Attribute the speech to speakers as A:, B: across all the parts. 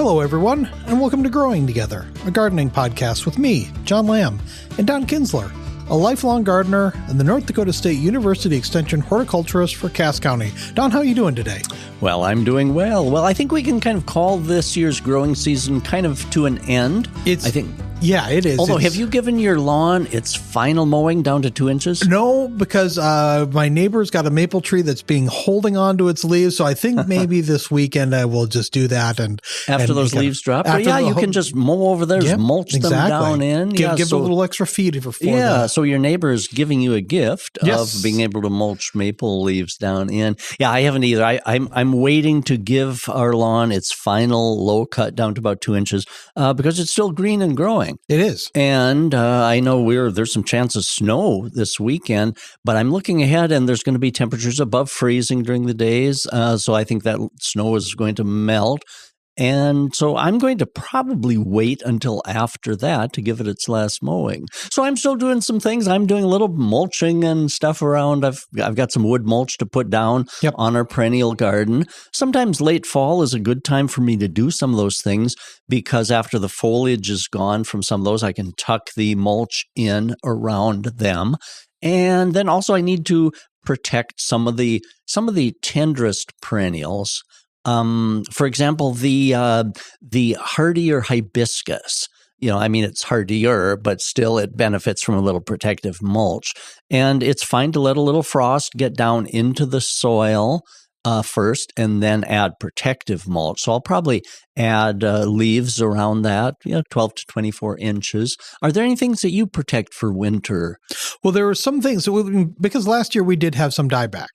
A: Hello, everyone, and welcome to Growing Together, a gardening podcast with me, John Lamb, and Don Kinsler, a lifelong gardener and the North Dakota State University Extension horticulturist for Cass County. Don, how are you doing today?
B: Well, I'm doing well. Well, I think we can kind of call this year's growing season kind of to an end.
A: Yeah, it is.
B: Although, have you given your lawn its final mowing down to 2 inches?
A: No, because my neighbor's got a maple tree that's holding on to its leaves, so I think maybe this weekend I will just do that. And
B: after those leaves drop? You can just mow over there, mulch them down in.
A: Give a little extra feed for that.
B: So your neighbor is giving you a gift of being able to mulch maple leaves down in. Yeah, I haven't either. I'm waiting to give our lawn its final low cut down to about 2 inches because it's still green and growing.
A: It is.
B: And I know there's some chance of snow this weekend, but I'm looking ahead and there's going to be temperatures above freezing during the days. So I think that snow is going to melt. And so I'm going to probably wait until after that to give it its last mowing. So I'm still doing some things. I'm doing a little mulching and stuff around. I've got some wood mulch to put down on our perennial garden. Sometimes late fall is a good time for me to do some of those things because after the foliage is gone from some of those, I can tuck the mulch in around them. And then also I need to protect some of the tenderest perennials. For example, the hardier hibiscus, it's hardier, but still it benefits from a little protective mulch. And it's fine to let a little frost get down into the soil first and then add protective mulch. So I'll probably add leaves around that, 12 to 24 inches. Are there any things that you protect for winter?
A: Well, there were some things, because last year we did have some dieback.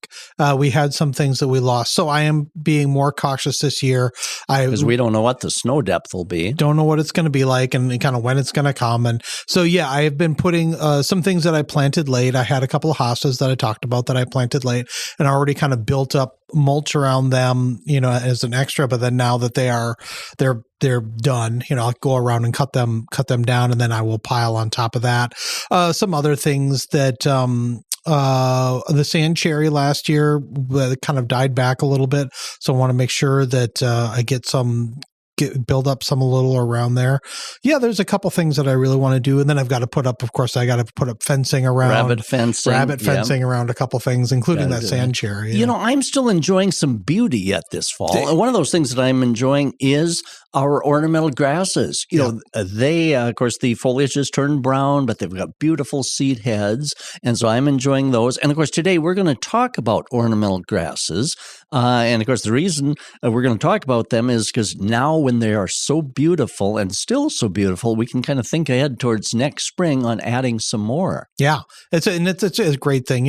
A: We had some things that we lost. So I am being more cautious this year.
B: Because we don't know what the snow depth will be.
A: Don't know what it's going to be like and kind of when it's going to come. And so, I have been putting some things that I planted late. I had a couple of hostas that I talked about that I planted late and already kind of built up mulch around them, as an extra. But then now that they're done, I'll go around and cut them down, and then I will pile on top of that. Some other things that the sand cherry last year kind of died back a little bit, so I want to make sure that I build up some a little around there. Yeah, there's a couple things that I really want to do, and then I've got to put up fencing around, rabbit fencing around a couple things, including that sand cherry.
B: I'm still enjoying some beauty yet this fall. One of those things that I'm enjoying is our ornamental grasses. They, of course, the foliage is turned brown, but they've got beautiful seed heads, and so I'm enjoying those. And of course, today we're going to talk about ornamental grasses. And of course, the reason we're going to talk about them is because now when they are so beautiful and still so beautiful, we can kind of think ahead towards next spring on adding some more.
A: Yeah, it's a great thing.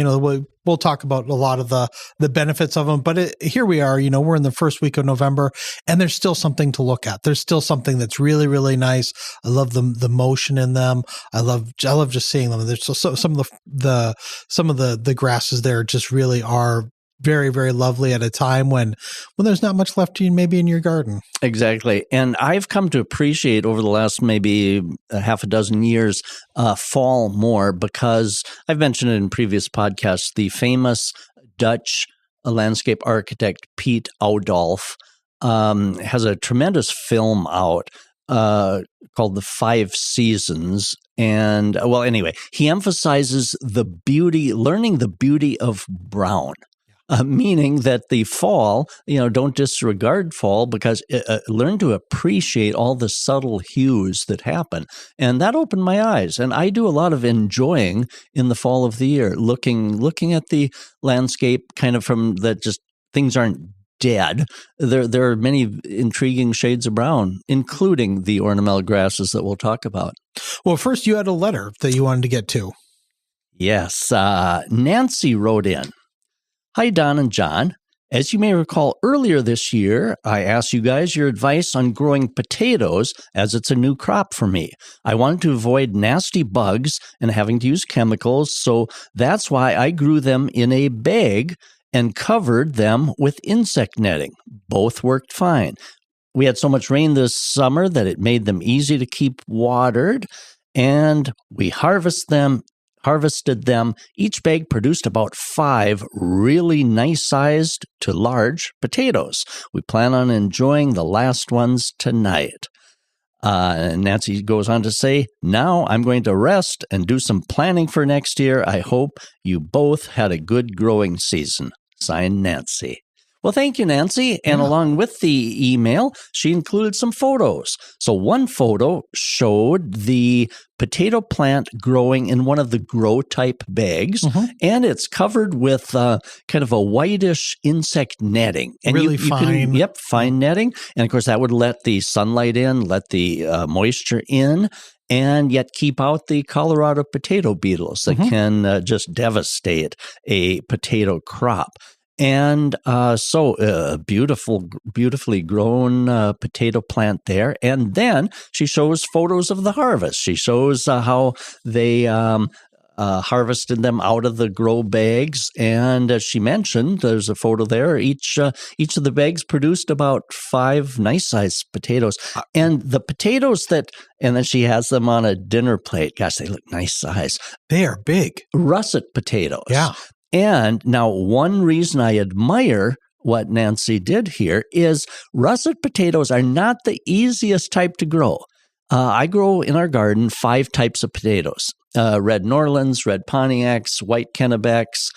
A: We'll talk about a lot of the benefits of them, but here we are, we're in the first week of November and there's still something to look at. There's still something that's really, really nice. I love the motion in them. I love just seeing them. There's some of the grasses there just really are very, very lovely at a time when there's not much left maybe in your garden.
B: Exactly. And I've come to appreciate over the last maybe half a dozen years fall more because I've mentioned it in previous podcasts, the famous Dutch landscape architect Piet Oudolf has a tremendous film out called The 5 Seasons. And he emphasizes learning the beauty of brown. Meaning that the fall, don't disregard fall because learn to appreciate all the subtle hues that happen. And that opened my eyes. And I do a lot of enjoying in the fall of the year, looking at the landscape kind of from that just things aren't dead. There are many intriguing shades of brown, including the ornamental grasses that we'll talk about.
A: Well, first you had a letter that you wanted to get to.
B: Yes. Nancy wrote in. Hi, Don and John. As you may recall, earlier this year, I asked you guys your advice on growing potatoes as it's a new crop for me. I wanted to avoid nasty bugs and having to use chemicals, so that's why I grew them in a bag and covered them with insect netting. Both worked fine. We had so much rain this summer that it made them easy to keep watered, and we harvested harvested them. Each bag produced about 5 really nice-sized to large potatoes. We plan on enjoying the last ones tonight. Nancy goes on to say, now I'm going to rest and do some planning for next year. I hope you both had a good growing season. Signed, Nancy. Well, thank you, Nancy. And along with the email, she included some photos. So one photo showed the potato plant growing in one of the grow type bags, and it's covered with kind of a whitish insect netting. And
A: really fine.
B: Fine netting. And of course, that would let the sunlight in, let the moisture in, and yet keep out the Colorado potato beetles that can just devastate a potato crop. And so beautifully grown potato plant there. And then she shows photos of the harvest. She shows how they harvested them out of the grow bags. And as she mentioned, there's a photo there. Each of the bags produced about 5 nice-sized potatoes. And the potatoes and then she has them on a dinner plate. Gosh, they look nice size.
A: They are big.
B: Russet potatoes.
A: Yeah.
B: And now one reason I admire what Nancy did here is russet potatoes are not the easiest type to grow. I grow in our garden 5 types of potatoes. Red Norlands, red Pontiacs, white Kennebecks,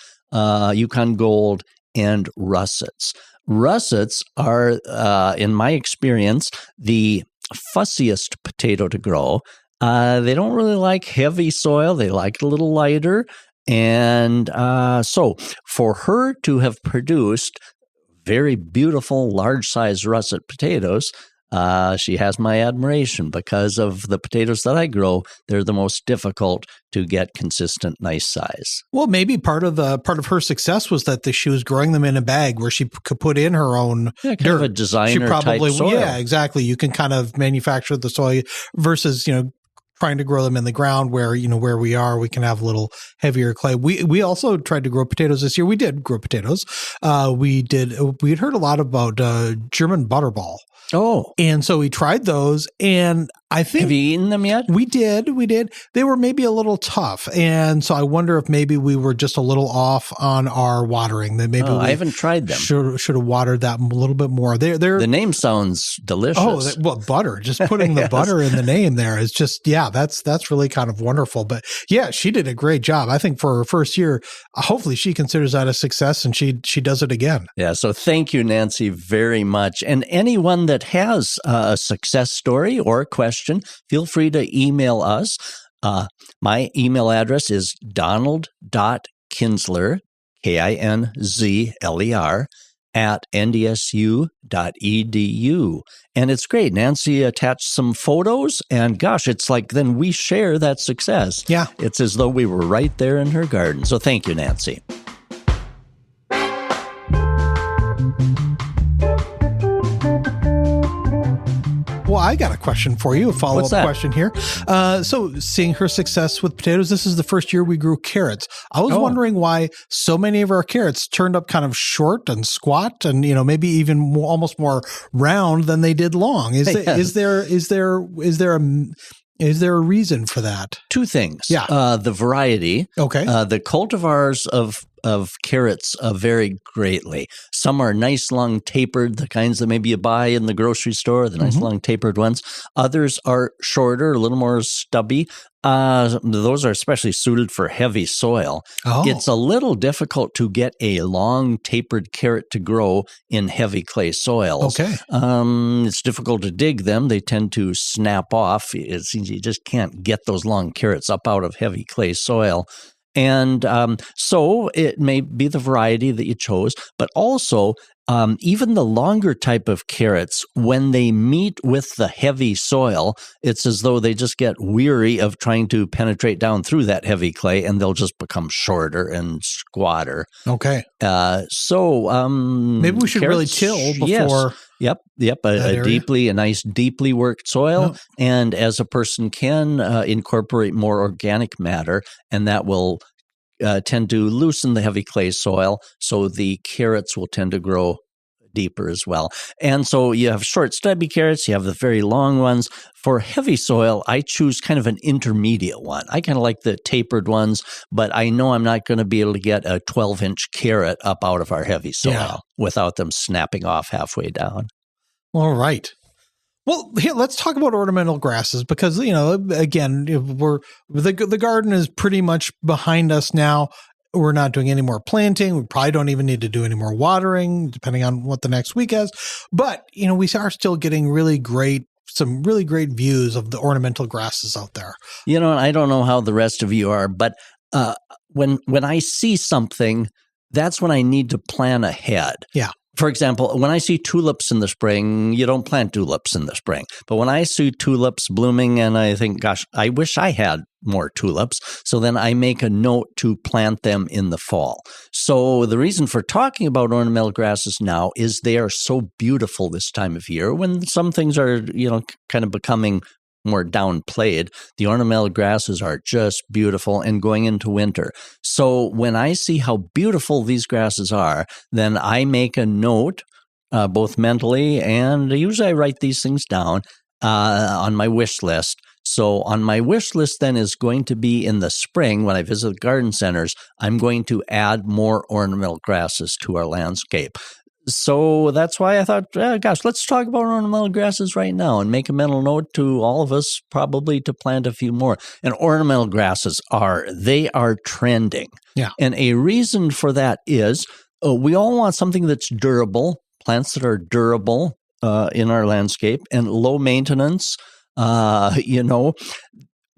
B: Yukon Gold, and russets. Russets are, in my experience, the fussiest potato to grow. They don't really like heavy soil. They like it a little lighter. And so for her to have produced very beautiful, large-sized russet potatoes, she has my admiration because of the potatoes that I grow. They're the most difficult to get consistent, nice size.
A: Well, maybe part of her success was that she was growing them in a bag where she could put in her own
B: kind
A: dirt.
B: of a designer type soil.
A: Yeah, exactly. You can kind of manufacture the soil versus, trying to grow them in the ground where we are, we can have a little heavier clay. We also tried to grow potatoes this year. We did grow potatoes. We'd heard a lot about German butterball.
B: Oh.
A: And so we tried those, and I think...
B: Have you eaten them yet?
A: We did. They were maybe a little tough, and so I wonder if maybe we were just a little off on our watering. That maybe
B: I haven't tried them.
A: Should have watered that a little bit more. The
B: name sounds delicious.
A: Oh, butter. Just putting the butter in the name there is just, that's really kind of wonderful. But yeah, she did a great job. I think for her first year, hopefully she considers that a success and she does it again.
B: Yeah, so thank you, Nancy, very much. And anyone that has a success story or a question, feel free to email us. My email address is donald.kinsler, KINZLER, @ndsu.edu. And it's great. Nancy attached some photos, and gosh, it's like then we share that success.
A: Yeah.
B: It's as though we were right there in her garden. So thank you, Nancy.
A: Well, I got a question for you, a follow-up question here. So seeing her success with potatoes, this is the first year we grew carrots. I was wondering why so many of our carrots turned up kind of short and squat and, maybe even almost more round than they did long. Is there a reason for that?
B: 2 things.
A: Yeah.
B: The variety.
A: Okay.
B: The cultivars of carrots vary greatly. Some are nice, long, tapered, the kinds that maybe you buy in the grocery store, the nice, long, tapered ones. Others are shorter, a little more stubby. Those are especially suited for heavy soil.
A: Oh.
B: It's a little difficult to get a long, tapered carrot to grow in heavy clay soils.
A: Okay.
B: It's difficult to dig them. They tend to snap off. It seems you just can't get those long carrots up out of heavy clay soil. And so it may be the variety that you chose, but also even the longer type of carrots, when they meet with the heavy soil, it's as though they just get weary of trying to penetrate down through that heavy clay, and they'll just become shorter and squatter.
A: Okay.
B: So
A: maybe we should really till before.
B: Yes. Yep. A nice deeply worked soil, and as a person can incorporate more organic matter, and that will tend to loosen the heavy clay soil, so the carrots will tend to grow deeper as well. And so you have short stubby carrots, you have the very long ones. For heavy soil, I choose kind of an intermediate one. I kind of like the tapered ones, but I know I'm not going to be able to get a 12-inch carrot up out of our heavy soil without them snapping off halfway down.
A: All right. Well, here, let's talk about ornamental grasses because, again, the garden is pretty much behind us now. We're not doing any more planting. We probably don't even need to do any more watering, depending on what the next week is. But, we are still getting some really great views of the ornamental grasses out there.
B: I don't know how the rest of you are, but when I see something, that's when I need to plan ahead.
A: Yeah.
B: For example, when I see tulips in the spring, you don't plant tulips in the spring. But when I see tulips blooming and I think, gosh, I wish I had more tulips, so then I make a note to plant them in the fall. So the reason for talking about ornamental grasses now is they are so beautiful this time of year when some things are, kind of becoming more downplayed. The ornamental grasses are just beautiful and going into winter. So when I see how beautiful these grasses are, then I make a note, both mentally and usually I write these things down on my wish list. So on my wish list then is going to be in the spring when I visit garden centers, I'm going to add more ornamental grasses to our landscape. So that's why I thought, let's talk about ornamental grasses right now and make a mental note to all of us probably to plant a few more. And ornamental grasses are trending.
A: Yeah.
B: And a reason for that is we all want something that's durable, plants that are durable in our landscape and low maintenance.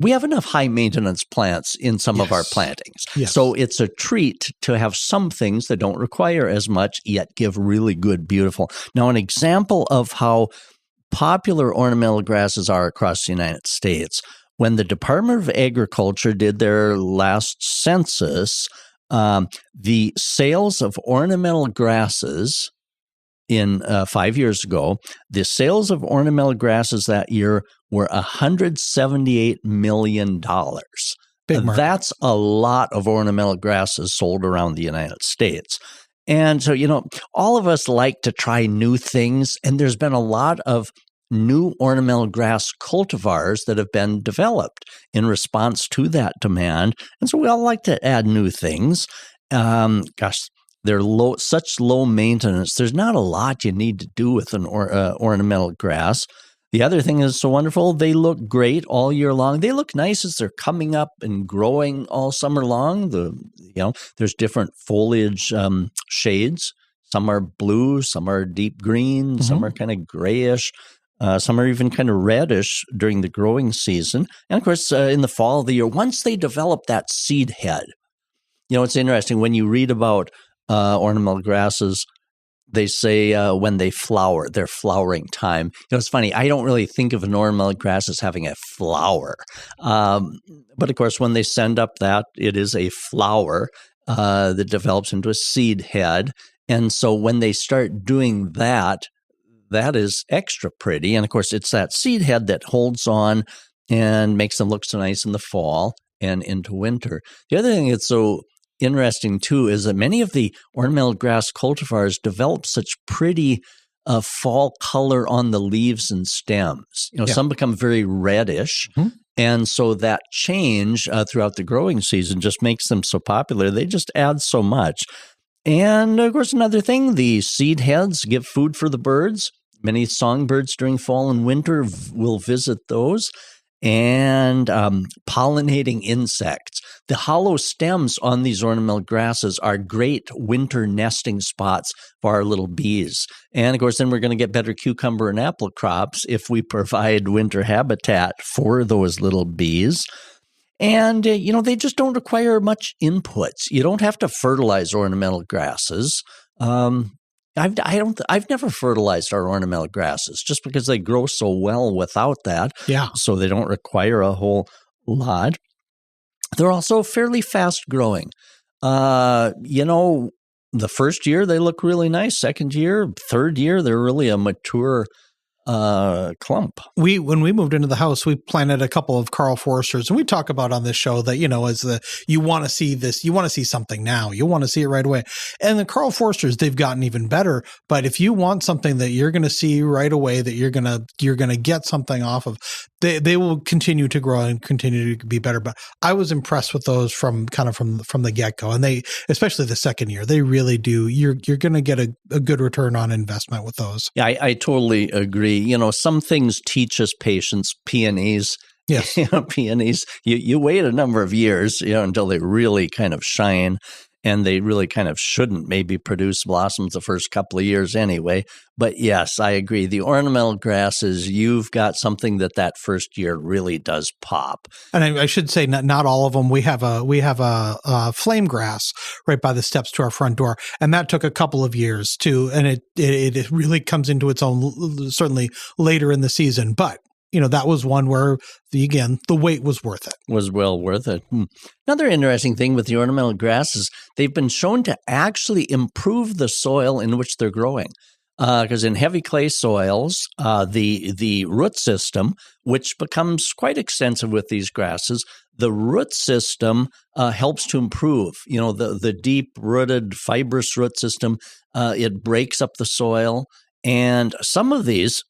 B: We have enough high maintenance plants in some of our plantings.
A: Yes.
B: So it's a treat to have some things that don't require as much yet give really good, beautiful. Now, an example of how popular ornamental grasses are across the United States, when the Department of Agriculture did their last census, the sales of ornamental grasses in 5 years ago, the sales of ornamental grasses that year were $178 million.
A: Big market.
B: That's a lot of ornamental grasses sold around the United States. And so, all of us like to try new things, and there's been a lot of new ornamental grass cultivars that have been developed in response to that demand. And so we all like to add new things. They're such low maintenance. There's not a lot you need to do with an ornamental grass. The other thing is so wonderful. They look great all year long. They look nice as they're coming up and growing all summer long. There's different foliage shades. Some are blue, some are deep green, some are kind of grayish. Some are even kind of reddish during the growing season. And of course, in the fall of the year, once they develop that seed head, it's interesting when you read about ornamental grasses, they say when they flower, their flowering time. It's funny, I don't really think of an ornamental grass as having a flower. But of course, when they send up that, it is a flower that develops into a seed head. And so when they start doing that, that is extra pretty. And of course, it's that seed head that holds on and makes them look so nice in the fall and into winter. The other thing that's so interesting too is that many of the ornamental grass cultivars develop such pretty fall color on the leaves and stems. Some become very reddish. And so that change throughout the growing season just makes them so popular. They just add so much. And of course, another thing, the seed heads give food for the birds. Many songbirds during fall and winter will visit those. And pollinating insects. The hollow stems on these ornamental grasses are great winter nesting spots for our little bees. And of course, then we're going to get better cucumber and apple crops if we provide winter habitat for those little bees. And, they just don't require much inputs. You don't have to fertilize ornamental grasses. I've never fertilized our ornamental grasses just because they grow so well without that.
A: Yeah.
B: So they don't require a whole lot. They're also fairly fast growing. The first year they look really nice. Second year, third year, they're really a mature clump.
A: When we moved into the house, we planted a couple of Carl Forsters, and we talk about on this show that, as you want to see this, you want to see something now, you want to see it right away. And the Carl Forsters, they've gotten even better. But if you want something that you're going to see right away, that you're gonna get something off of, they will continue to grow and continue to be better. But I was impressed with those from the get go, and they, especially the second year, they really do. You're going to get a good return on investment with those.
B: Yeah, I totally agree. Some things teach us patience. Peonies.
A: Yes.
B: Peonies. You wait a number of years, until they really kind of shine, and they really kind of shouldn't maybe produce blossoms the first couple of years anyway. But yes, I agree. The ornamental grasses, you've got something that first year really does pop.
A: And I should say, not all of them. We have a flame grass right by the steps to our front door, and that took a couple of years too. And it really comes into its own certainly later in the season, but. That was one where, the wait was worth it.
B: Was well worth it. Another interesting thing with the ornamental grasses, they've been shown to actually improve the soil in which they're growing. Because in heavy clay soils, the root system, which becomes quite extensive with these grasses, the root system helps to improve. The deep-rooted fibrous root system, it breaks up the soil. And some of these,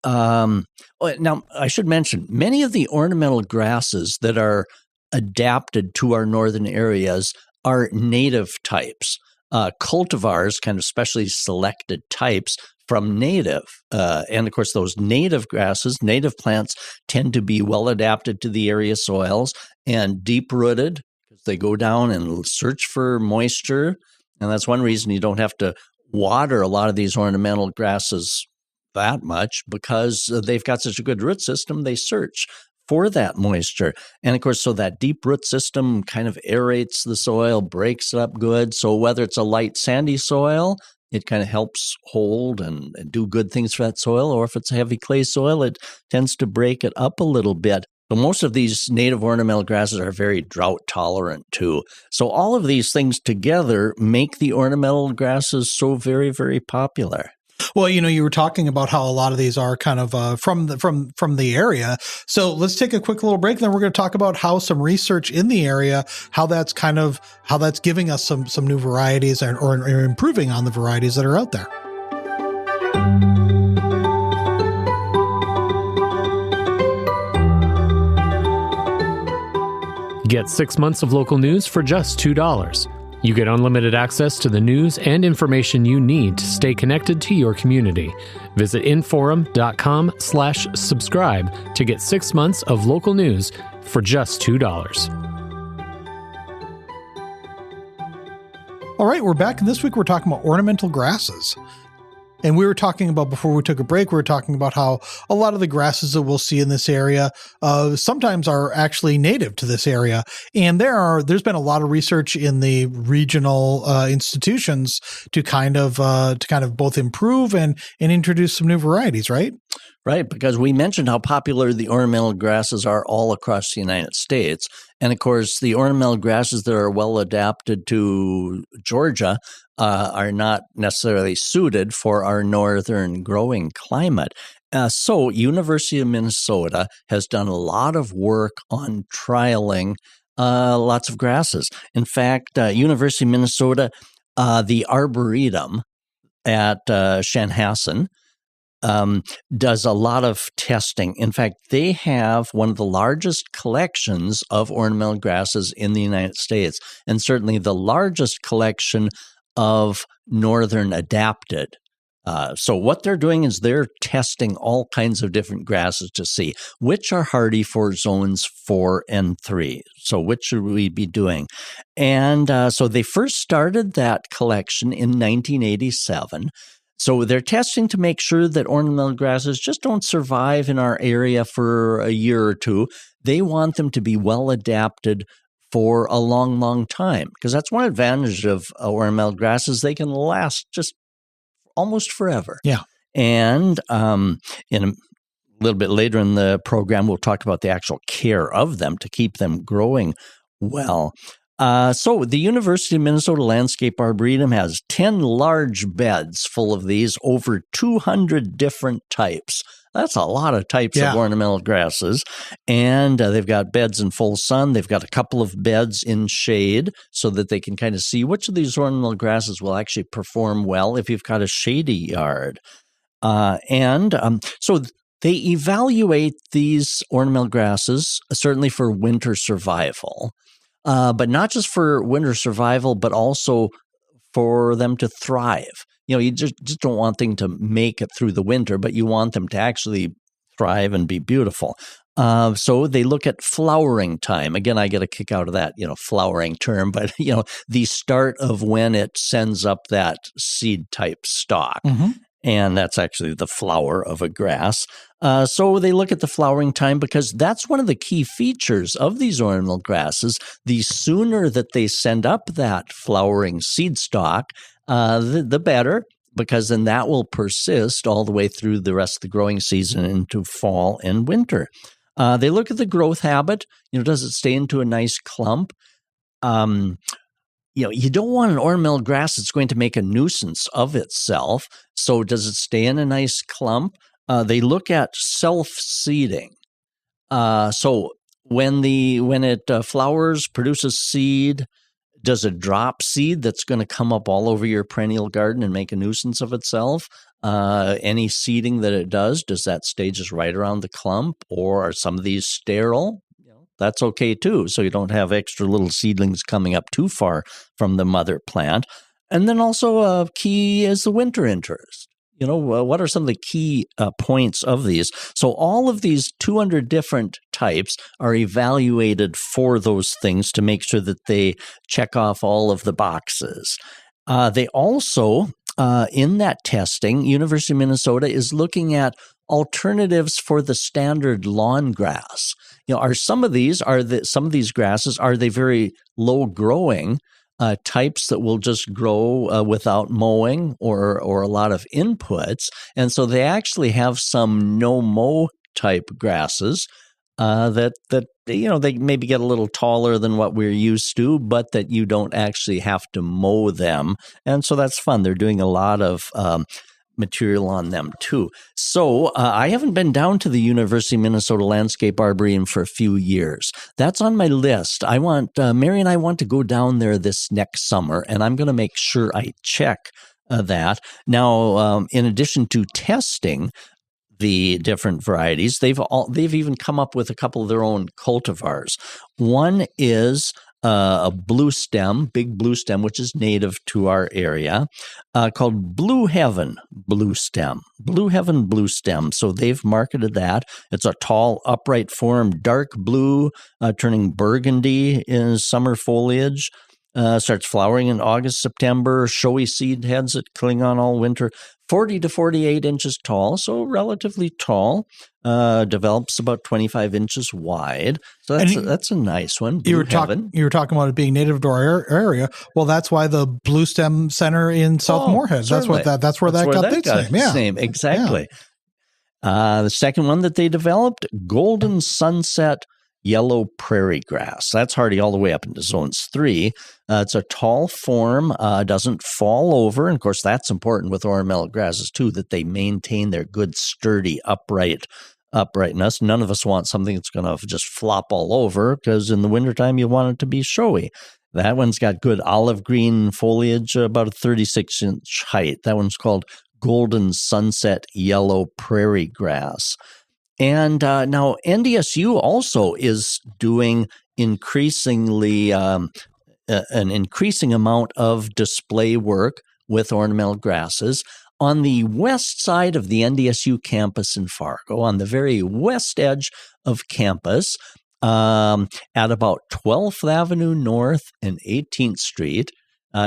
B: now, I should mention, many of the ornamental grasses that are adapted to our northern areas are native types, cultivars, kind of specially selected types from native. And of course, those native grasses, native plants, tend to be well adapted to the area soils and deep-rooted, because they go down and search for moisture. And that's one reason you don't have to water a lot of these ornamental grasses that much, because they've got such a good root system, they search for that moisture. And of course, so that deep root system kind of aerates the soil, breaks it up good. So whether it's a light sandy soil, it kind of helps hold and do good things for that soil. Or if it's a heavy clay soil, it tends to break it up a little bit. But most of these native ornamental grasses are very drought tolerant too. So all of these things together make the ornamental grasses so very, very popular.
A: Well, you were talking about how a lot of these are kind of from the area. So let's take a quick little break, and then we're going to talk about how some research in the area, how that's giving us some new varieties or improving on the varieties that are out there.
C: Get 6 months of local news for just $2. You get unlimited access to the news and information you need to stay connected to your community. Visit inforum.com/subscribe to get 6 months of local news for just $2.
A: All right, we're back, and this week we're talking about ornamental grasses. And we were talking about, before we took a break, we were talking about how a lot of the grasses that we'll see in this area sometimes are actually native to this area. And there's been a lot of research in the regional institutions to kind of both improve and introduce some new varieties, right?
B: Right, because we mentioned how popular the ornamental grasses are all across the United States. And of course, the ornamental grasses that are well adapted to Georgia are not necessarily suited for our northern growing climate. So University of Minnesota has done a lot of work on trialing lots of grasses. In fact, University of Minnesota, the Arboretum at Chanhassen, does a lot of testing. In fact, they have one of the largest collections of ornamental grasses in the United States, and certainly the largest collection of northern adapted. So what they're doing is they're testing all kinds of different grasses to see which are hardy for zones 4 and 3. So which should we be doing? And so they first started that collection in 1987. So they're testing to make sure that ornamental grasses just don't survive in our area for a year or two. They want them to be well adapted for a long, long time, because that's one advantage of ornamental grasses. They can last just almost forever.
A: Yeah.
B: And in a little bit later in the program, we'll talk about the actual care of them to keep them growing well. So the University of Minnesota Landscape Arboretum has 10 large beds full of these, over 200 different types. That's a lot of types of ornamental grasses. And they've got beds in full sun. They've got a couple of beds in shade so that they can kind of see which of these ornamental grasses will actually perform well if you've got a shady yard. So they evaluate these ornamental grasses, certainly for winter survival. But not just for winter survival, but also for them to thrive. You just don't want things to make it through the winter, but you want them to actually thrive and be beautiful. So they look at flowering time. Again, I get a kick out of that, flowering term, but, the start of when it sends up that seed type stalk. Mm-hmm. And that's actually the flower of a grass. So they look at the flowering time because that's one of the key features of these ornamental grasses. The sooner that they send up that flowering seed stalk, the better, because then that will persist all the way through the rest of the growing season into fall and winter. They look at the growth habit. Does it stay into a nice clump? You don't want an ornamental grass that's going to make a nuisance of itself. So does it stay in a nice clump? They look at self-seeding. So when it flowers, produces seed, does it drop seed that's going to come up all over your perennial garden and make a nuisance of itself? Any seeding that it does that stay just right around the clump? Or are some of these sterile? That's okay too. So you don't have extra little seedlings coming up too far from the mother plant. And then also key is the winter interest. What are some of the key points of these? So all of these 200 different types are evaluated for those things to make sure that they check off all of the boxes. They also, in that testing, University of Minnesota is looking at alternatives for the standard lawn grass. Are some of these grasses, are they very low growing types that will just grow without mowing or a lot of inputs? And so they actually have some no-mow type grasses that they maybe get a little taller than what we're used to, but that you don't actually have to mow them. And so that's fun. They're doing a lot of material on them too. So I haven't been down to the University of Minnesota Landscape Arboretum for a few years. That's on my list. Mary and I want to go down there this next summer, and I'm going to make sure I check that. Now, in addition to testing the different varieties, they've even come up with a couple of their own cultivars. One is a big blue stem, which is native to our area, called Blue Heaven Blue Stem. Blue Heaven Blue Stem. So they've marketed that. It's a tall, upright form, dark blue, turning burgundy in summer foliage. Starts flowering in August, September. Showy seed heads that cling on all winter. 40 to 48 inches tall, so relatively tall. Develops about 25 inches wide. So that's a nice one. You were talking
A: about it being native to our area. Well, that's why the Blue Stem Center in South Moorhead. That's where that got its name.
B: Name. Exactly. Yeah. The second one that they developed, Golden Sunset Yellow Prairie Grass. That's hardy all the way up into zones 3. It's a tall form, doesn't fall over. And of course, that's important with ornamental grasses too, that they maintain their good, sturdy, uprightness. None of us want something that's going to just flop all over, because in the wintertime, you want it to be showy. That one's got good olive green foliage, about a 36-inch height. That one's called Golden Sunset Yellow Prairie Grass. And now NDSU also is doing an increasing amount of display work with ornamental grasses. On the west side of the NDSU campus in Fargo, on the very west edge of campus, at about 12th Avenue North and 18th Street,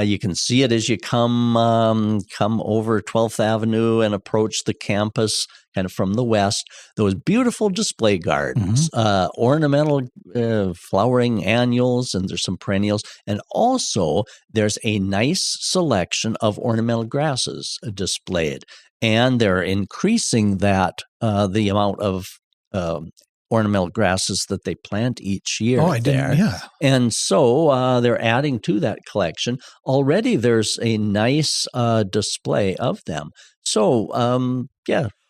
B: you can see it as you come over 12th Avenue and approach the campus kind of from the west. Those beautiful display gardens, ornamental flowering annuals, and there's some perennials. And also there's a nice selection of ornamental grasses displayed. And they're increasing the amount of ornamental grasses that they plant each year.
A: Oh, I didn't. Yeah.
B: And so they're adding to that collection. Already there's a nice display of them. So,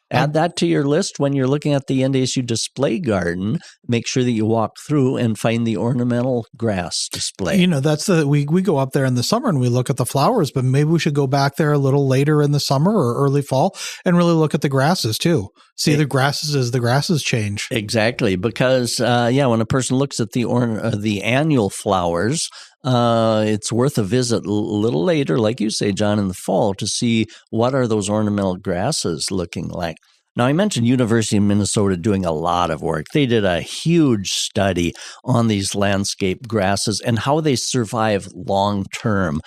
B: add that to your list when you're looking at the NDSU display garden. Make sure that you walk through and find the ornamental grass display.
A: That's we go up there in the summer and we look at the flowers, but maybe we should go back there a little later in the summer or early fall and really look at the grasses too. See the grasses as the grasses change.
B: Exactly, because when a person looks at the annual flowers, it's worth a visit a little later, like you say, John, in the fall to see what are those ornamental grasses looking like. Now, I mentioned University of Minnesota doing a lot of work. They did a huge study on these landscape grasses and how they survive long term.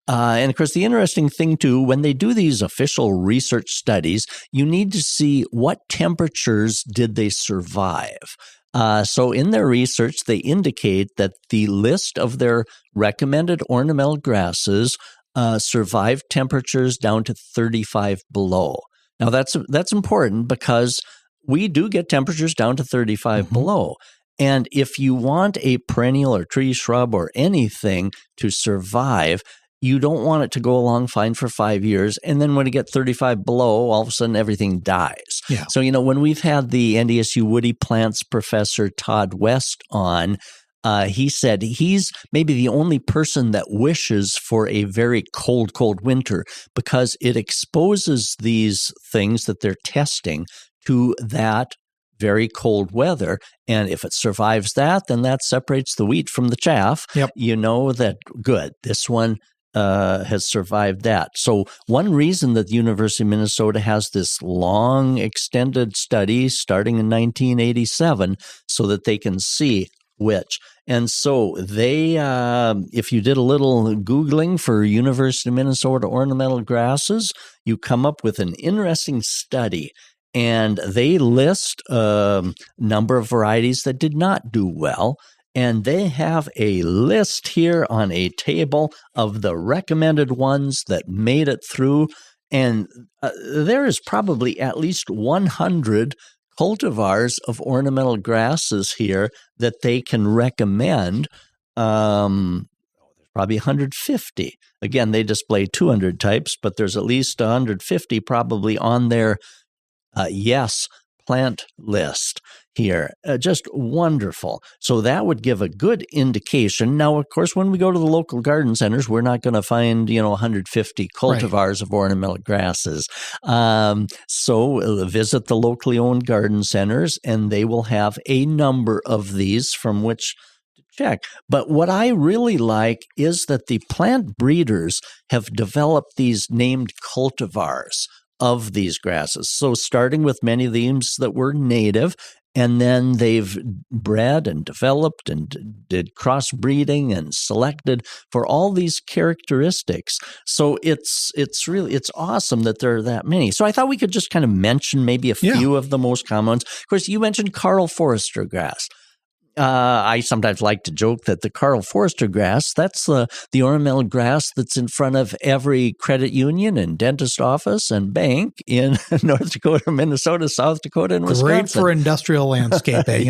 B: And of course, the interesting thing too, when they do these official research studies, you need to see what temperatures did they survive. So in their research, they indicate that the list of their recommended ornamental grasses survive temperatures down to 35 below. Now, that's important because we do get temperatures down to 35 below. And if you want a perennial or tree, shrub, or anything to survive, you don't want it to go along fine for 5 years, and then when you get 35 below, all of a sudden everything dies.
A: Yeah.
B: So, when we've had the NDSU Woody Plants professor Todd West on, he said he's maybe the only person that wishes for a very cold winter because it exposes these things that they're testing to that very cold weather. And if it survives that, then that separates the wheat from the chaff.
A: Yep.
B: You know that, good, this one has survived that. So one reason that the University of Minnesota has this long extended study starting in 1987 so that they can see which. And so they, if you did a little Googling for University of Minnesota ornamental grasses, you come up with an interesting study. And they list a number of varieties that did not do well. And they have a list here on a table of the recommended ones that made it through. And there is probably at least 100 cultivars of ornamental grasses here that they can recommend. There's probably 150. Again, they display 200 types, but there's at least 150 probably on their plant list here. Just wonderful. So that would give a good indication. Now, of course, when we go to the local garden centers, we're not going to find, 150 cultivars of ornamental grasses. So visit the locally owned garden centers, and they will have a number of these from which to check. But what I really like is that the plant breeders have developed these named cultivars of these grasses. So starting with many of these that were native, and then they've bred and developed and did crossbreeding and selected for all these characteristics. So it's awesome that there are that many. So I thought we could just kind of mention maybe a few of the most common ones. Of course, you mentioned Karl Forster grass. I sometimes like to joke that the Karl Forster grass, that's the ornamental grass that's in front of every credit union and dentist office and bank in North Dakota, Minnesota, South Dakota, and Wisconsin.
A: Great for industrial landscaping.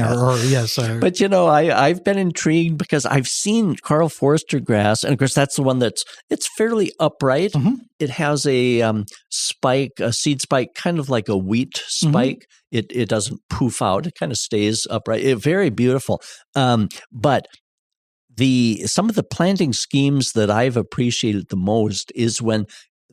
A: But,
B: I've been intrigued because I've seen Karl Forster grass, and of course, that's the one it's fairly upright. Mm-hmm. It has a seed spike, kind of like a wheat spike. Mm-hmm. It doesn't poof out. It kind of stays upright. Very beautiful. But some of the planting schemes that I've appreciated the most is when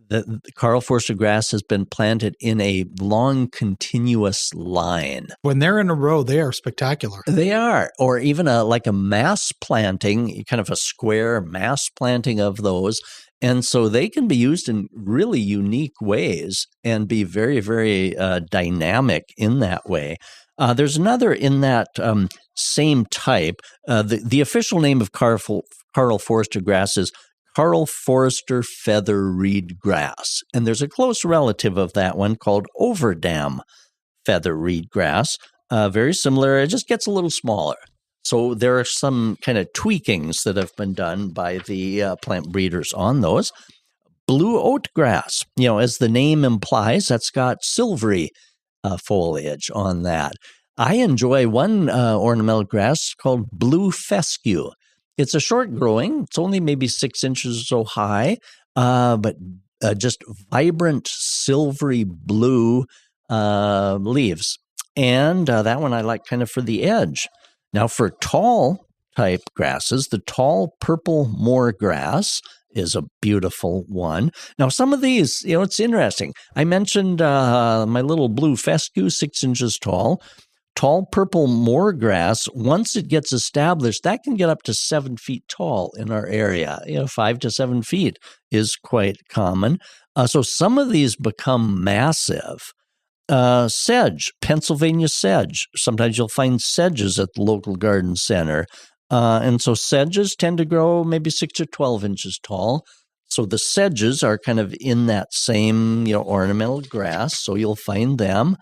B: the Karl Forster grass has been planted in a long, continuous line.
A: When they're in a row, they are spectacular.
B: They are. Or even like a mass planting, kind of a square mass planting of those. And so they can be used in really unique ways and be very, very dynamic in that way. There's another in that same type. The official name of Karl Forster grass is Karl Forster feather reed grass. And there's a close relative of that one called Overdam feather reed grass. Very similar. It just gets a little smaller. So there are some kind of tweakings that have been done by the plant breeders on those. Blue oat grass, as the name implies, that's got silvery foliage on that. I enjoy one ornamental grass called blue fescue. It's a short growing. It's only maybe 6 inches or so high, but just vibrant silvery blue leaves. And that one I like kind of for the edge. Now for tall type grasses, the tall purple moor grass is a beautiful one. Now, some of these, it's interesting. I mentioned my little blue fescue, 6 inches tall. Tall purple moor grass, once it gets established, that can get up to 7 feet tall in our area. 5 to 7 feet is quite common. So some of these become massive. Sedge, Pennsylvania sedge. Sometimes you'll find sedges at the local garden center. And so sedges tend to grow maybe 6 to 12 inches tall. So the sedges are kind of in that same, ornamental grass. So you'll find them.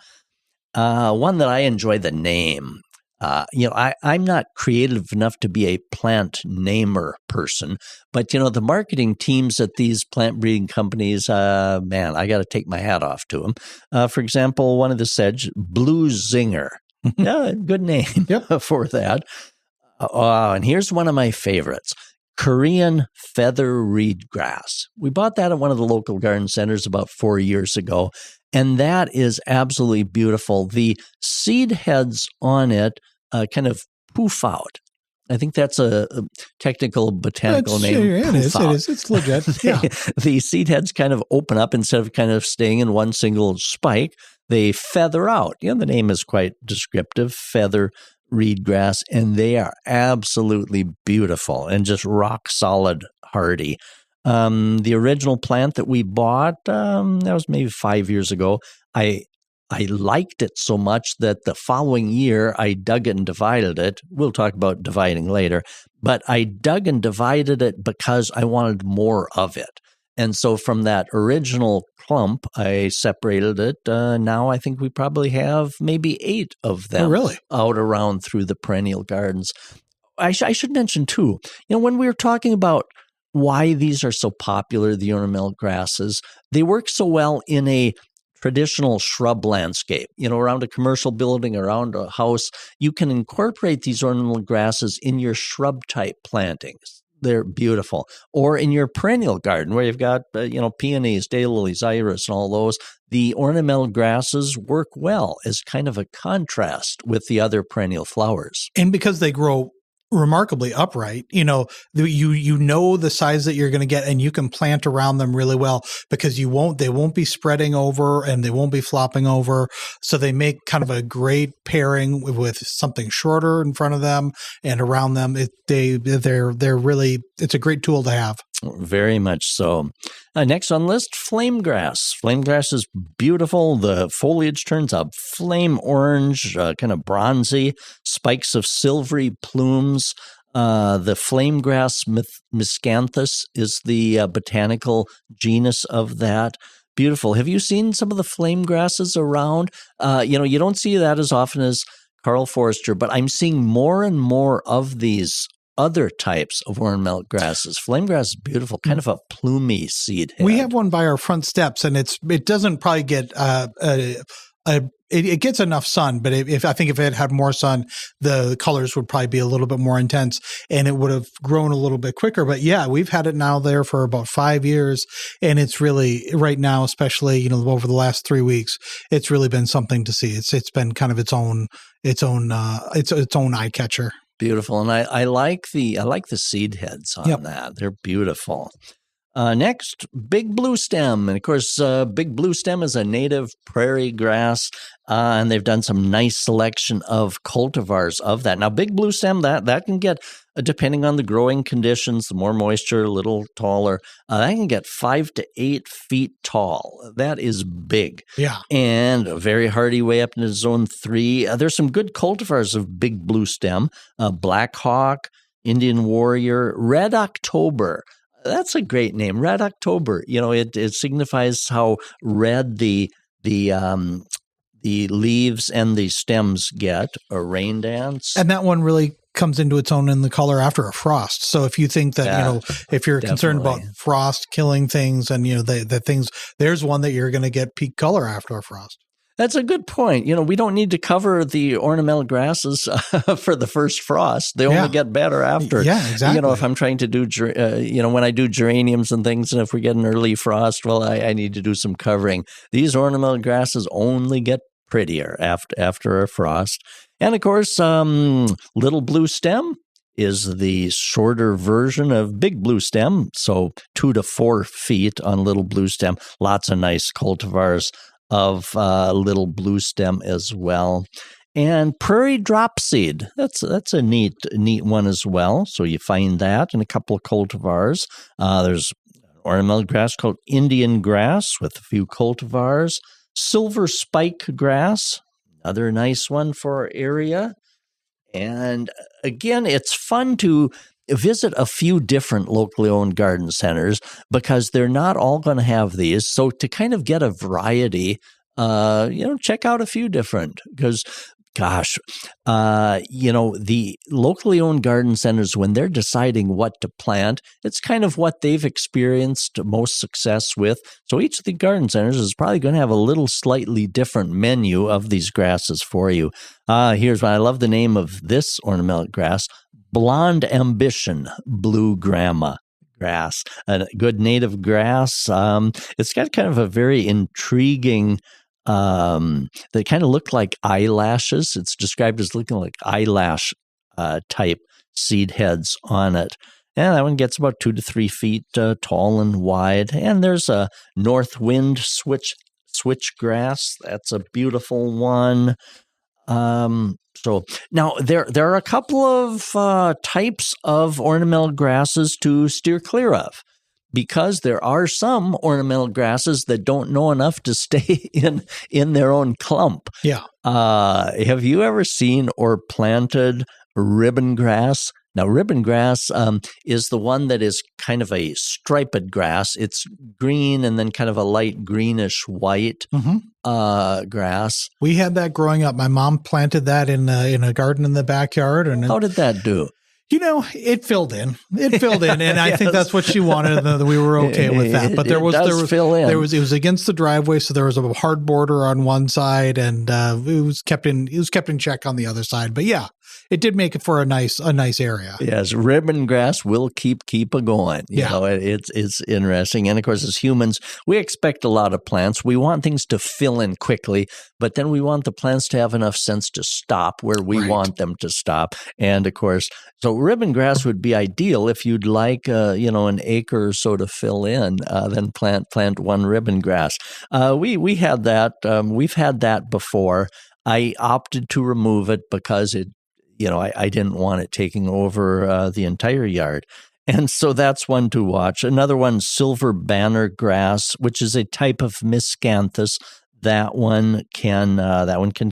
B: One that I enjoy the name. I'm not creative enough to be a plant namer person, but the marketing teams at these plant breeding companies, man, I got to take my hat off to them. For example, one of the sedge, Blue Zinger. Yeah, good name for that. And here's one of my favorites, Korean feather reed grass. We bought that at one of the local garden centers about 4 years ago, and that is absolutely beautiful. The seed heads on it kind of poof out. I think that's a technical botanical name.
A: It is. It's legit. Yeah.
B: The seed heads kind of open up instead of kind of staying in one single spike. They feather out. The name is quite descriptive, feather reed grass, and they are absolutely beautiful and just rock solid hardy. The original plant that we bought, that was maybe 5 years ago, I liked it so much that the following year I dug it and divided it. We'll talk about dividing later, but I dug and divided it because I wanted more of it. And so from that original clump, I separated it. Now I think we probably have maybe 8 of them out around through the perennial gardens. I should mention too, when we were talking about why these are so popular, the ornamental grasses, they work so well in a traditional shrub landscape, around a commercial building, around a house. You can incorporate these ornamental grasses in your shrub type plantings. They're beautiful. Or in your perennial garden where you've got, peonies, daylilies, iris, and all those, the ornamental grasses work well as kind of a contrast with the other perennial flowers.
A: And because they grow remarkably upright, you know the size that you're going to get, and you can plant around them really well because they won't be spreading over and they won't be flopping over. So they make kind of a great pairing with something shorter in front of them and around them. It's a great tool to have.
B: Very much so. Next on the list, flame grass. Flame grass is beautiful. The foliage turns out flame orange, kind of bronzy, spikes of silvery plumes. The flame grass miscanthus is the botanical genus of that. Beautiful. Have you seen some of the flame grasses around? You don't see that as often as Carl Forster, but I'm seeing more and more of these other types of ornamental grasses. Flame grass is beautiful, kind of a plumy seed head.
A: We have one by our front steps, and it doesn't probably get it gets enough sun, but if it had more sun, the colors would probably be a little bit more intense, and it would have grown a little bit quicker. But yeah, we've had it now there for about 5 years, and it's really right now, especially over the last 3 weeks, it's really been something to see. It's been kind of its own eye catcher.
B: Beautiful, and I like the seed heads on that. They're beautiful. Next, big blue stem, and of course, big blue stem is a native prairie grass, and they've done some nice selection of cultivars of that. Now, big blue stem that can get, depending on the growing conditions, the more moisture, a little taller, that can get 5 to 8 feet tall. That is big, and a very hardy way up into zone 3. There's some good cultivars of big blue stem: Black Hawk, Indian Warrior, Red October. That's a great name, Red October. It signifies how red the leaves and the stems get. A rain dance,
A: and that one really comes into its own in the color after a frost. So if you think that if you're concerned about frost killing things and the things, there's one that you're going to get peak color after a frost.
B: That's a good point. We don't need to cover the ornamental grasses for the first frost. They only get better after.
A: Yeah, exactly.
B: If I'm trying to do, when I do geraniums and things, and if we get an early frost, well, I need to do some covering. These ornamental grasses only get prettier after a frost. And of course, little blue stem is the shorter version of big blue stem. So 2 to 4 feet on little blue stem. Lots of nice cultivars of little blue stem as well. And prairie dropseed, that's a neat one as well. So you find that in a couple of cultivars. There's ornamental grass called Indian grass with a few cultivars. Silver spike grass, another nice one for our area. And again, it's fun to visit a few different locally owned garden centers because they're not all going to have these. So to kind of get a variety, check out a few different because, gosh, the locally owned garden centers, when they're deciding what to plant, it's kind of what they've experienced most success with. So each of the garden centers is probably going to have a little slightly different menu of these grasses for you. Here's what I love the name of this ornamental grass, Blonde Ambition Blue Grandma grass, a good native grass. It's got kind of a very intriguing they kind of look like eyelashes. It's described as looking like eyelash type seed heads on it. And that one gets about 2 to 3 feet tall and wide. And there's a north wind switch grass. That's a beautiful one. So now there are a couple of types of ornamental grasses to steer clear of. Because there are some ornamental grasses that don't know enough to stay in their own clump.
A: Yeah.
B: Have you ever seen or planted ribbon grass? Now, ribbon grass is the one that is kind of a striped grass. It's green and then kind of a light greenish white grass.
A: We had that growing up. My mom planted that in a garden in the backyard. And
B: how did that do?
A: It filled in. And I think that's what she wanted, and we were okay with that. But it was against the driveway, so there was a hard border on one side, and it was kept in check on the other side. But yeah, it did make it for a nice area.
B: Yes, ribbon grass will keep a going. It's interesting. And of course, as humans, we expect a lot of plants. We want things to fill in quickly, but then we want the plants to have enough sense to stop where we want them to stop. And of course, so ribbon grass would be ideal if you'd like, an acre or so to fill in. Then plant one ribbon grass. We had that. We've had that before. I opted to remove it because I didn't want it taking over the entire yard. And so that's one to watch. Another one, silver banner grass, which is a type of miscanthus. That one can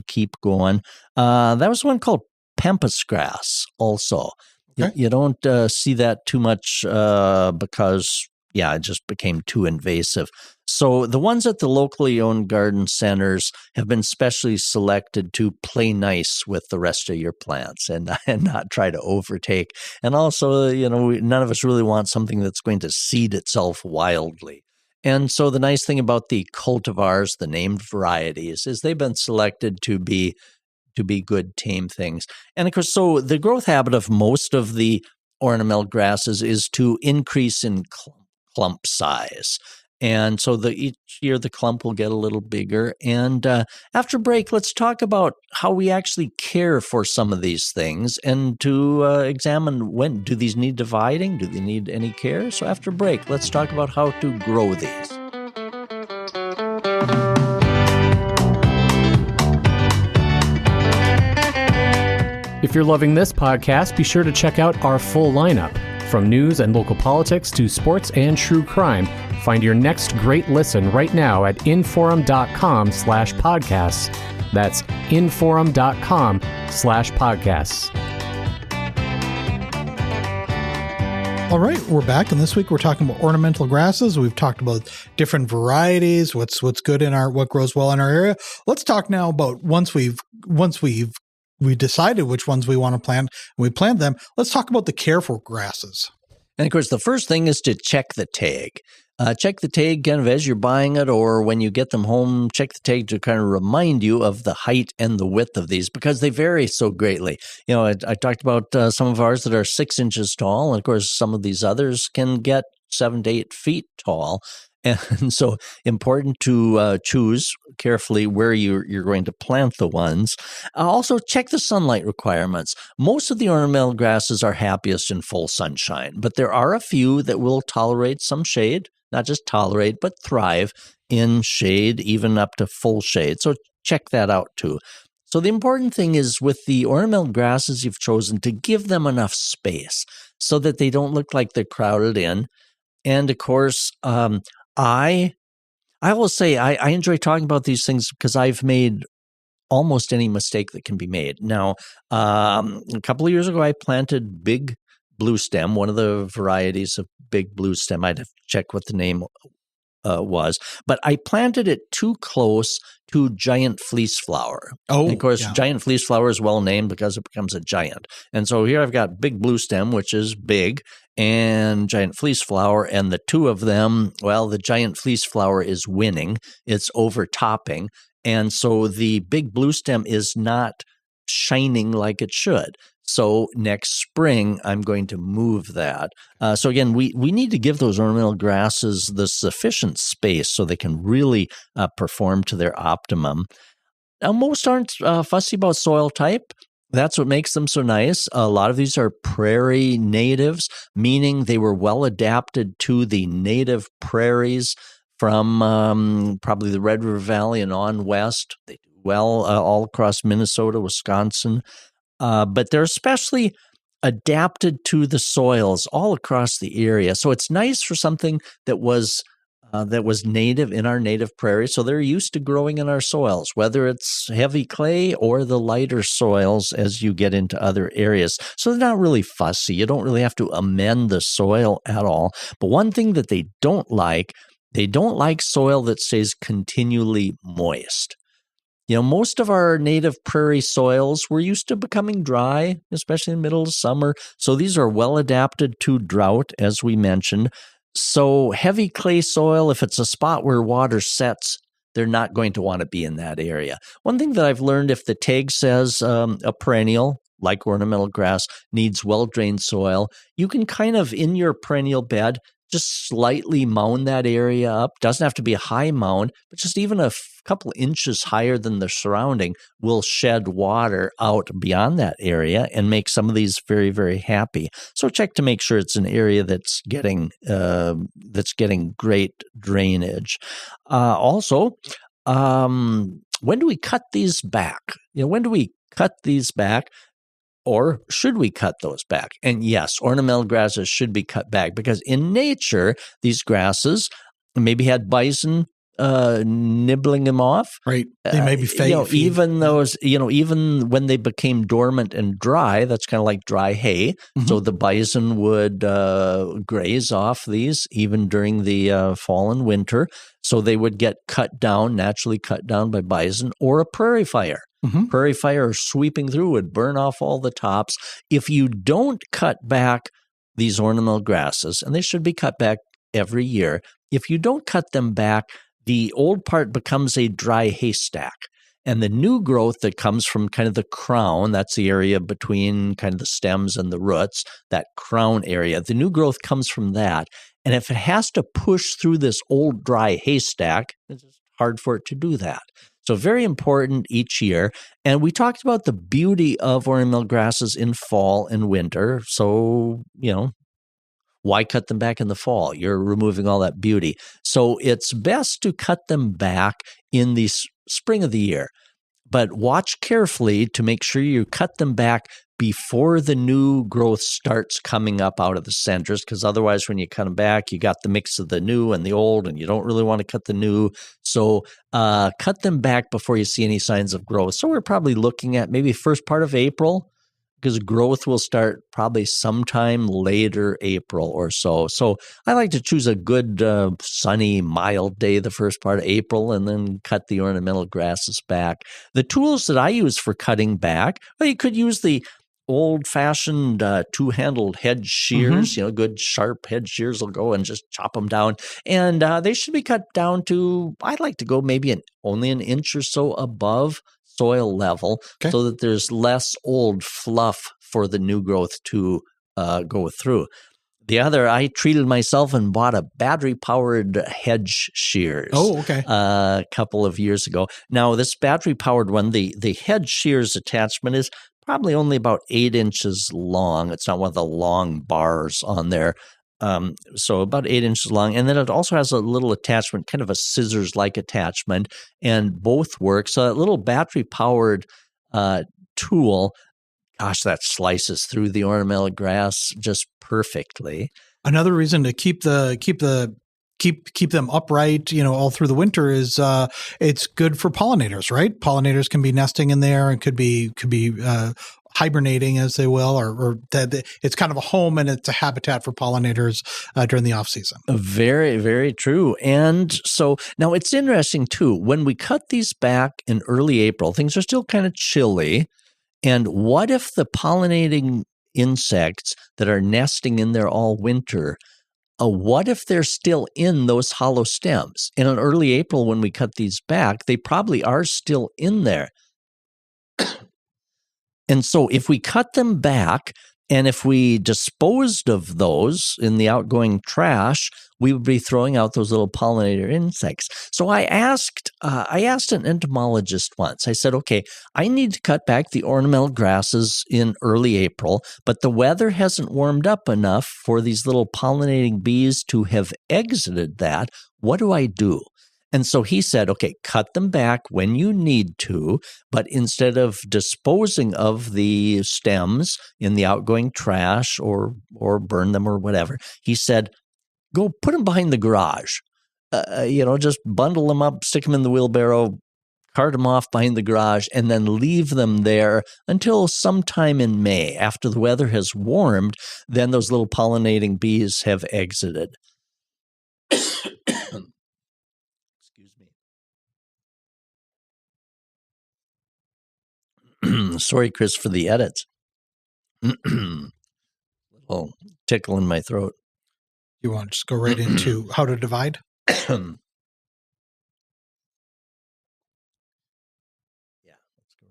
B: keep going. That was one called pampas grass also. Okay. You don't see that too much because, it just became too invasive. So the ones at the locally owned garden centers have been specially selected to play nice with the rest of your plants and not try to overtake. And also, none of us really want something that's going to seed itself wildly. And so the nice thing about the cultivars, the named varieties, is they've been selected to be good tame things. And of course, so the growth habit of most of the ornamental grasses is to increase in clump size. And so each year the clump will get a little bigger. And after break, let's talk about how we actually care for some of these things and to examine when do these need dividing? Do they need any care? So after break, let's talk about how to grow these.
C: If you're loving this podcast, be sure to check out our full lineup. From news and local politics to sports and true crime, find your next great listen right now at inforum.com/podcasts. That's inforum.com/podcasts.
A: All right, we're back, and this week we're talking about ornamental grasses. We've talked about different varieties, what's good in what grows well in our area. Let's talk now about once we've decided which ones we want to plant, and we plant them, let's talk about the care for grasses.
B: And of course, the first thing is to check the tag. check the tag kind of as you're buying it, or when you get them home, check the tag to kind of remind you of the height and the width of these, because they vary so greatly. I talked about some of ours that are 6 inches tall, and of course some of these others can get 7 to 8 feet tall. And so important to choose carefully where you're going to plant the ones. Also, check the sunlight requirements. Most of the ornamental grasses are happiest in full sunshine, but there are a few that will tolerate some shade, not just tolerate, but thrive in shade, even up to full shade. So check that out too. So the important thing is with the ornamental grasses you've chosen to give them enough space so that they don't look like they're crowded in. And of course, I will say I enjoy talking about these things because I've made almost any mistake that can be made. Now, a couple of years ago, I planted big blue stem, one of the varieties of big blue stem. I'd have to check what the name was, but I planted it too close to giant fleece flower.
A: Oh,
B: and of course,
A: yeah.
B: Giant fleece flower is well named because it becomes a giant. And so here I've got big blue stem, which is big, and giant fleece flower, and the two of them, well, the giant fleece flower is winning. It's overtopping. And so the big blue stem is not shining like it should. So next spring, I'm going to move that. So again, we need to give those ornamental grasses the sufficient space so they can really perform to their optimum. Now, most aren't fussy about soil type. That's what makes them so nice. A lot of these are prairie natives, meaning they were well adapted to the native prairies from probably the Red River Valley and on west. They do well all across Minnesota, Wisconsin. But they're especially adapted to the soils all across the area. So it's nice for something that was native in our native prairie. So they're used to growing in our soils, whether it's heavy clay or the lighter soils as you get into other areas. So they're not really fussy. You don't really have to amend the soil at all. But one thing that they don't like soil that stays continually moist. Most of our native prairie soils were used to becoming dry, especially in the middle of summer. So these are well adapted to drought, as we mentioned. So heavy clay soil, if it's a spot where water sets, they're not going to want to be in that area. One thing that I've learned, if the tag says a perennial, like ornamental grass, needs well-drained soil, you can kind of, in your perennial bed, just slightly mound that area up. Doesn't have to be a high mound, but just even a couple inches higher than the surrounding will shed water out beyond that area and make some of these very, very happy. So check to make sure it's an area that's getting great drainage. Also, when do we cut these back? When do we cut these back? Or should we cut those back? And yes, ornamental grasses should be cut back because in nature, these grasses maybe had bison nibbling them off.
A: Right. They may be fake.
B: Even when they became dormant and dry, that's kind of like dry hay. Mm-hmm. So the bison would graze off these even during the fall and winter. So they would get naturally cut down by bison or a prairie fire. Mm-hmm. Prairie fire sweeping through would burn off all the tops. If you don't cut back these ornamental grasses, and they should be cut back every year, if you don't cut them back, the old part becomes a dry haystack. And the new growth that comes from kind of the crown, that's the area between kind of the stems and the roots, that crown area, the new growth comes from that. And if it has to push through this old dry haystack, it's hard for it to do that. So very important each year. And we talked about the beauty of ornamental grasses in fall and winter. So, why cut them back in the fall? You're removing all that beauty. So it's best to cut them back in the spring of the year. But watch carefully to make sure you cut them back before the new growth starts coming up out of the centers, because otherwise when you cut them back, you got the mix of the new and the old, and you don't really want to cut the new. So cut them back before you see any signs of growth. So we're probably looking at maybe first part of April, because growth will start probably sometime later April or so. So I like to choose a good sunny, mild day the first part of April and then cut the ornamental grasses back. The tools that I use for cutting back, well, you could use the old-fashioned two-handled hedge shears, good sharp hedge shears will go and just chop them down. And they should be cut down to, I'd like to go maybe only an inch or so above soil level, so that there's less old fluff for the new growth to go through. The other, I treated myself and bought a battery-powered hedge shears.
A: Oh, okay.
B: A couple of years ago. Now, this battery-powered one, the hedge shears attachment is probably only about 8 inches long. It's not one of the long bars on there. So about 8 inches long. And then it also has a little attachment, kind of a scissors-like attachment, and both work. So that little battery-powered tool, gosh, that slices through the ornamental grass just perfectly.
A: Another reason to keep them upright, all through the winter is it's good for pollinators, right? Pollinators can be nesting in there and could be hibernating, as they will, or that it's kind of a home and it's a habitat for pollinators during the off season.
B: Very, very true. And so now it's interesting too, when we cut these back in early April, things are still kind of chilly. And what if the pollinating insects that are nesting in there all winter, what if they're still in those hollow stems? In early April, when we cut these back, they probably are still in there. And so if we cut them back, and if we disposed of those in the outgoing trash, we would be throwing out those little pollinator insects. So I asked an entomologist once. I said, okay, I need to cut back the ornamental grasses in early April, but the weather hasn't warmed up enough for these little pollinating bees to have exited that. What do I do? And so he said, okay, cut them back when you need to, but instead of disposing of the stems in the outgoing trash or burn them or whatever, he said, go put them behind the garage. Just bundle them up, stick them in the wheelbarrow, cart them off behind the garage, and then leave them there until sometime in May. After the weather has warmed, then those little pollinating bees have exited. Sorry, Chris, for the edits. Little tickle in my throat.
A: You want to just go right into how to divide?
B: Yeah, let's go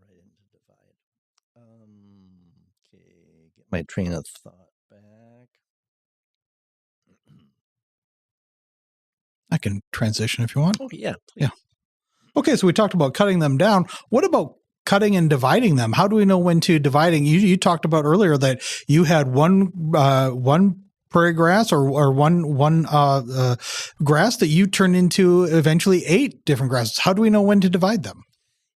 B: right into divide. Okay, get my train of thought back.
A: I can transition if you want.
B: Oh, yeah, please.
A: Yeah. Okay, so we talked about cutting them down. What about cutting and dividing them? How do we know when to dividing? You talked about earlier that you had one prairie grass or one grass that you turned into eventually 8 different grasses. How do we know when to divide them?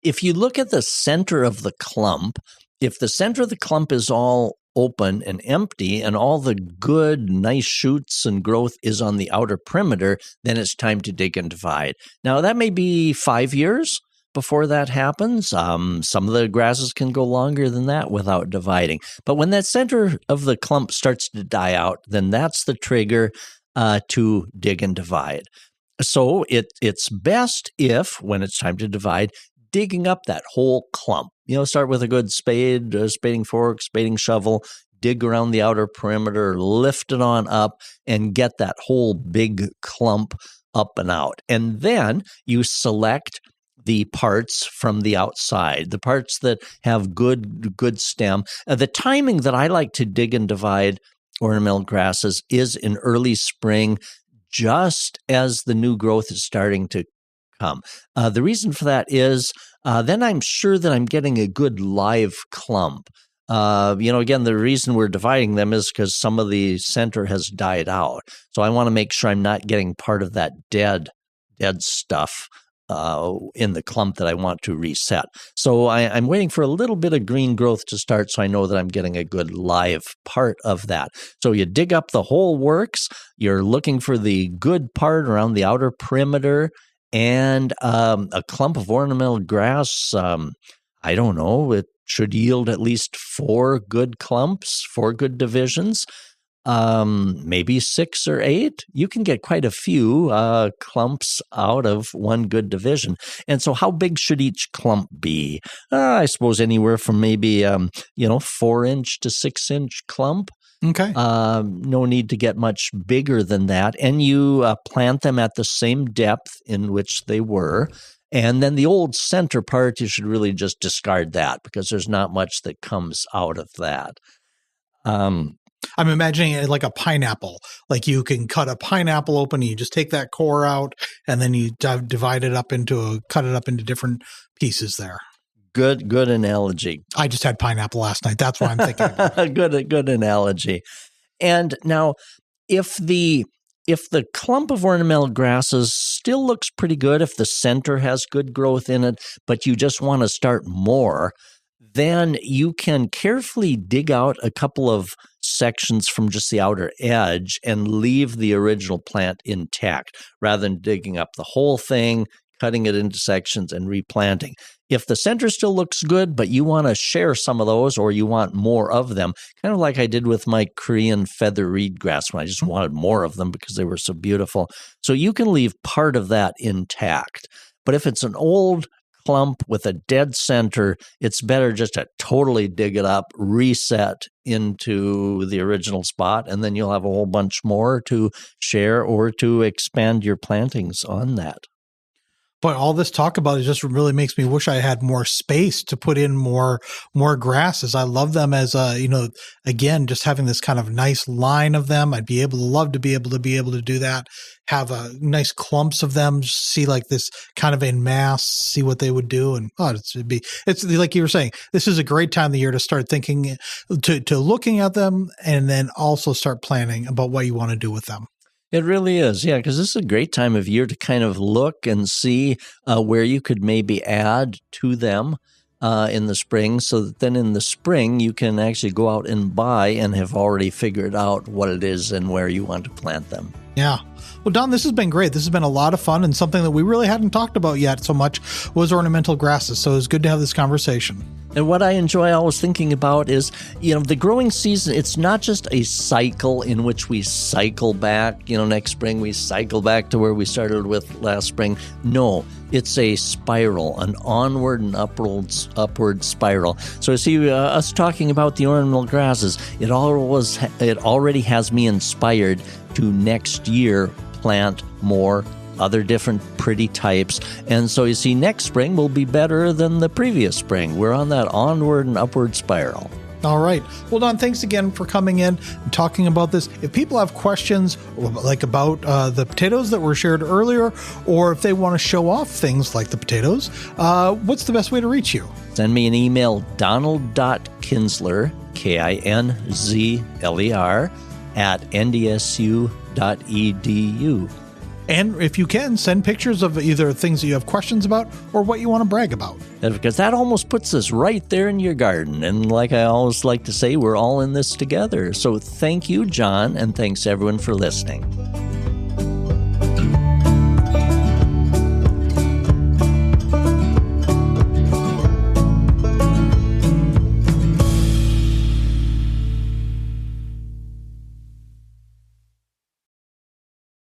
B: If you look at the center of the clump, if the center of the clump is all open and empty and all the good, nice shoots and growth is on the outer perimeter, then it's time to dig and divide. Now, that may be 5 years before that happens. Some of the grasses can go longer than that without dividing. But when that center of the clump starts to die out, then that's the trigger to dig and divide. So it's best if, when it's time to divide, digging up that whole clump. Start with a good spade, spading fork, spading shovel, dig around the outer perimeter, lift it on up, and get that whole big clump up and out. And then you select the parts from the outside, the parts that have good stem. The timing that I like to dig and divide ornamental grasses is in early spring, just as the new growth is starting to come. The reason for that is then I'm sure that I'm getting a good live clump. Again, the reason we're dividing them is because some of the center has died out. So I want to make sure I'm not getting part of that dead stuff in the clump that I want to reset. So I'm waiting for a little bit of green growth to start so I know that I'm getting a good live part of that. So you dig up the whole works, you're looking for the good part around the outer perimeter, and a clump of ornamental grass, I don't know, it should yield at least 4 good clumps, 4 good divisions. Maybe 6 or 8. You can get quite a few clumps out of one good division. And so how big should each clump be? I suppose anywhere from maybe, 4-inch to 6-inch clump.
A: Okay.
B: No need to get much bigger than that. And you plant them at the same depth in which they were. And then the old center part, you should really just discard that because there's not much that comes out of that.
A: I'm imagining it like a pineapple. Like you can cut a pineapple open, and you just take that core out, and then you cut it up into different pieces there.
B: Good analogy.
A: I just had pineapple last night. That's what I'm thinking about.
B: Good analogy. And now, if the clump of ornamental grasses still looks pretty good, if the center has good growth in it, but you just want to start more, then you can carefully dig out a couple of sections from just the outer edge and leave the original plant intact rather than digging up the whole thing, cutting it into sections and replanting. If the center still looks good, but you want to share some of those or you want more of them, kind of like I did with my Korean feather reed grass when I just wanted more of them because they were so beautiful. So you can leave part of that intact. But if it's an old clump with a dead center, it's better just to totally dig it up, reset into the original spot, and then you'll have a whole bunch more to share or to expand your plantings on that.
A: But all this talk about it just really makes me wish I had more space to put in more grasses. I love them as again, just having this kind of nice line of them. I'd love to be able to do that. Have a nice clumps of them, see like this kind of en masse, see what they would do. And it's like you were saying, this is a great time of the year to start thinking, to looking at them and then also start planning about what you want to do with them.
B: It really is, yeah, because this is a great time of year to kind of look and see where you could maybe add to them in the spring, so that then in the spring you can actually go out and buy and have already figured out what it is and where you want to plant them.
A: Yeah. Well, Don, this has been great. This has been a lot of fun, and something that we really hadn't talked about yet so much was ornamental grasses. So it's good to have this conversation.
B: And what I enjoy always thinking about is, the growing season, it's not just a cycle in which we cycle back, next spring we cycle back to where we started with last spring. No, it's a spiral, an onward and upward spiral. So see, us talking about the ornamental grasses, it already has me inspired to next year plant more other different pretty types. And so you see, next spring will be better than the previous spring. We're on that onward and upward spiral.
A: All right. Well, Don, thanks again for coming in and talking about this. If people have questions like about the potatoes that were shared earlier, or if they want to show off things like the potatoes, what's the best way to reach you?
B: Send me an email, donald.kinsler, KINZLER, @ndsu.edu.
A: And if you can, send pictures of either things that you have questions about or what you want to brag about.
B: Because that almost puts us right there in your garden. And like I always like to say, we're all in this together. So thank you, John, and thanks everyone for listening.